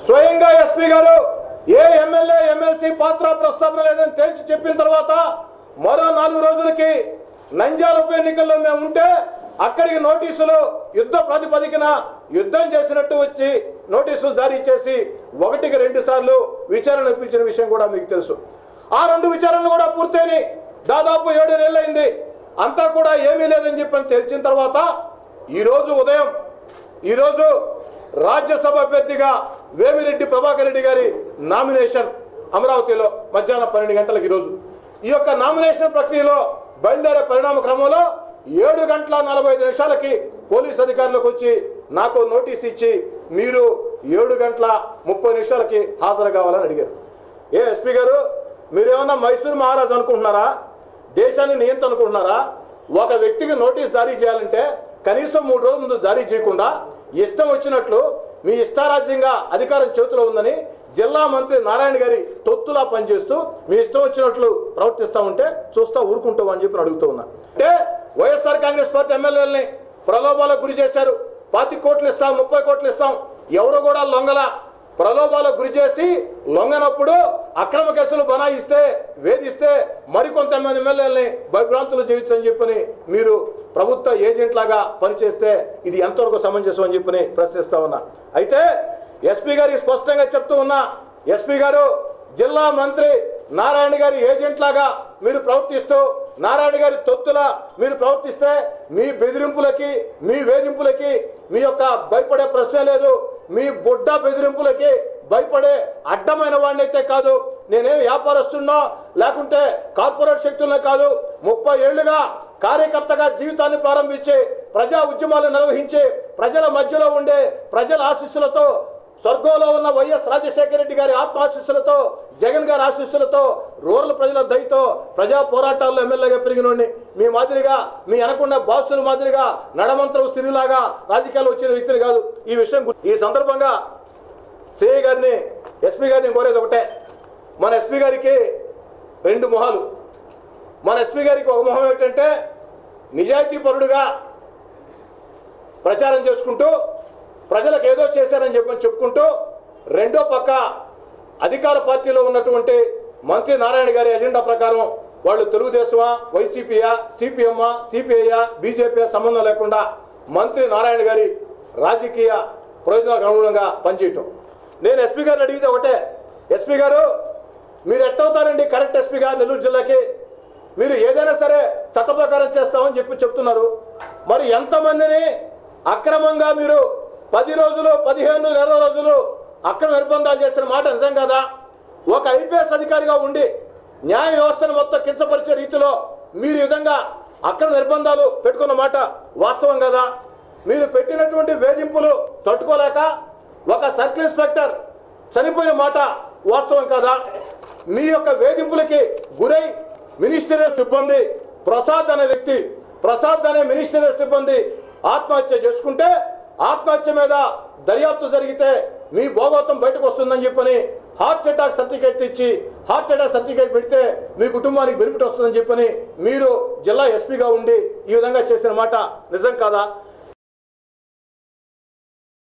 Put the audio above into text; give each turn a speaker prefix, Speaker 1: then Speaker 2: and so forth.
Speaker 1: స్వయంగా ఎస్పీ గారు ఏ MLA MLC పాత్ర ప్రస్తావన లేదని తేల్చి చెప్పిన తర్వాత మరో 4 రోజులకి నంద్యాల ఉప ఎన్నికల్లో మేము ఉంటే అక్కడికి నోటీసులు యుద్ధ ప్రాతిపదికన యుద్ధం చేసినట్టు వచ్చి నోటీసులు జారీ చేసి 1కి 2 సార్లు విచారణ ఇప్పించిన విషయం కూడా మీకు తెలుసు. ఆ 2 విచారణలు కూడా పూర్తయిని దాదాపు 7 నెలలైంది. అంతా కూడా ఏమీ లేదని చెప్పని తెలిసిన తర్వాత ఈరోజు ఉదయం రాజ్యసభ అభ్యర్థిగా వేమిరెడ్డి ప్రభాకర్ రెడ్డి గారి నామినేషన్ అమరావతిలో మధ్యాహ్నం 12 గంటలకు ఈరోజు ఈ యొక్క నామినేషన్ ప్రక్రియలో బయలుదేరే పరిణామ క్రమంలో 7 గంటల 45 నిమిషాలకి పోలీసు అధికారులకు వచ్చి నాకు నోటీస్ ఇచ్చి మీరు 7 గంటల 30 నిమిషాలకి హాజరు కావాలని అడిగారు. ఎస్పీ గారు మీరేమన్నా మైసూరు మహారాజు అనుకుంటున్నారా? దేశాన్ని నియంత్రణ అనుకుంటున్నారా? ఒక వ్యక్తికి నోటీస్ జారీ చేయాలంటే కనీసం 3 రోజుల ముందు జారీ చేయకుండా ఇష్టం వచ్చినట్లు మీ ఇష్టారాజ్యంగా అధికారం చేతిలో ఉందని జిల్లా మంత్రి నారాయణ గారి తొత్తులా పనిచేస్తూ మీ ఇష్టం వచ్చినట్లు ప్రవర్తిస్తూ ఉంటే చూస్తా ఊరుకుంటాం అని చెప్పి అడుగుతూ ఉన్నా. అంటే వైఎస్ఆర్ కాంగ్రెస్ పార్టీ ఎమ్మెల్యేలని ప్రలోభాలకు గురి చేశారు. 25 కోట్లు ఇస్తాం, 30 కోట్లు ఇస్తాం, ఎవరు కూడా లొంగల. ప్రలోభాలకు గురి చేసి లొంగనప్పుడు అక్రమ కేసులు బనాయిస్తే వేధిస్తే మరికొంతమంది ఎమ్మెల్యేలని భయభ్రాంతులు చేయొచ్చని చెప్పని మీరు ప్రభుత్వ ఏజెంట్ లాగా పనిచేస్తే ఇది ఎంతవరకు సమంజసం అని చెప్పని ప్రశ్నిస్తా ఉన్నా. అయితే ఎస్పీ గారికి స్పష్టంగా చెప్తూ ఉన్నా, ఎస్పీ గారు జిల్లా మంత్రి నారాయణ గారి ఏజెంట్ లాగా మీరు ప్రవర్తిస్తూ నారాయణ గారి తొత్తులా మీరు ప్రవర్తిస్తే మీ బెదిరింపులకి మీ వేధింపులకి మీ యొక్క భయపడే ప్రశ్న లేదు. మీ బుడ్డ బెదిరింపులకి భయపడే అడ్డమైన వాడిని అయితే కాదు. నేనేం వ్యాపారస్తున్నా లేకుంటే కార్పొరేట్ శక్తులనే కాదు. 30 ఏళ్లుగా కార్యకర్తగా జీవితాన్ని ప్రారంభించి ప్రజా ఉద్యమాలు నిర్వహించి ప్రజల మధ్యలో ఉండే ప్రజల ఆశీస్సులతో స్వర్గంలో ఉన్న వైఎస్ రాజశేఖర రెడ్డి గారి ఆత్మాశీస్సులతో జగన్ గారి ఆశీస్సులతో రూరల్ ప్రజల దయతో ప్రజా పోరాటాల్లో ఎమ్మెల్యేగా పెరిగినోడిని. మీ మాదిరిగా మీ అనకుండా బాసుల మాదిరిగా నడమంత్రం స్థితిలాగా రాజకీయాల్లో వచ్చిన వ్యక్తిని కాదు. ఈ విషయం ఈ సందర్భంగా సిఐ గారిని ఎస్పీ గారిని కోరేది ఒకటే, మన ఎస్పీ గారికి 2 మొహాలు. మన ఎస్పీ గారికి ఒక మొహం ఏంటంటే నిజాయితీపరుడుగా ప్రచారం చేసుకుంటూ ప్రజలకు ఏదో చేశారని చెప్పుకుంటూ, రెండో పక్క అధికార పార్టీలో ఉన్నటువంటి మంత్రి నారాయణ గారి ఎజెండా ప్రకారం వాళ్ళు తెలుగుదేశమా, వైసీపీయా, సిపిఎమ్మా, సిపిఐయా, బీజేపీ సంబంధం లేకుండా మంత్రి నారాయణ గారి రాజకీయ ప్రయోజనాలకు అనుగుణంగా పనిచేయటం. నేను ఎస్పీ గారిని అడిగితే ఒకటే, ఎస్పీ గారు మీరు ఎట్టవుతారండి కరెక్ట్ ఎస్పీ గారు నెల్లూరు జిల్లాకి? మీరు ఏదైనా సరే చట్ట ప్రకారం చేస్తామని చెప్తున్నారు. మరి ఎంతమందిని అక్రమంగా మీరు 10 రోజులు 15 20 రోజులు అక్రమ నిర్బంధాలు చేసిన మాట నిజం కదా? ఒక ఐపీఎస్ అధికారిగా ఉండి న్యాయ వ్యవస్థను మొత్తం కించపరిచే రీతిలో మీరు ఈ విధంగా అక్రమ నిర్బంధాలు పెట్టుకున్న మాట వాస్తవం కదా? మీరు పెట్టినటువంటి వేధింపులు తట్టుకోలేక ఒక సర్కిల్ ఇన్స్పెక్టర్ చనిపోయిన మాట వాస్తవం కదా? మీ యొక్క వేధింపులకి గురై మినిస్టరియల్ సిబ్బంది ప్రసాద్ అనే మినిస్టరియల్ సిబ్బంది ఆత్మహత్య చేసుకుంటే ఆత్మహత్య మీద దర్యాప్తు జరిగితే మీ భోగోతం బయటకు వస్తుందని చెప్పని హార్ట్ అటాక్ సర్టిఫికేట్ ఇచ్చి హార్ట్ అటాక్ సర్టిఫికేట్ పెడితే మీ కుటుంబానికి బెనిఫిట్ వస్తుందని చెప్పని మీరు జిల్లా ఎస్పీగా ఉండి ఈ విధంగా చేసిన మాట నిజం కాదా?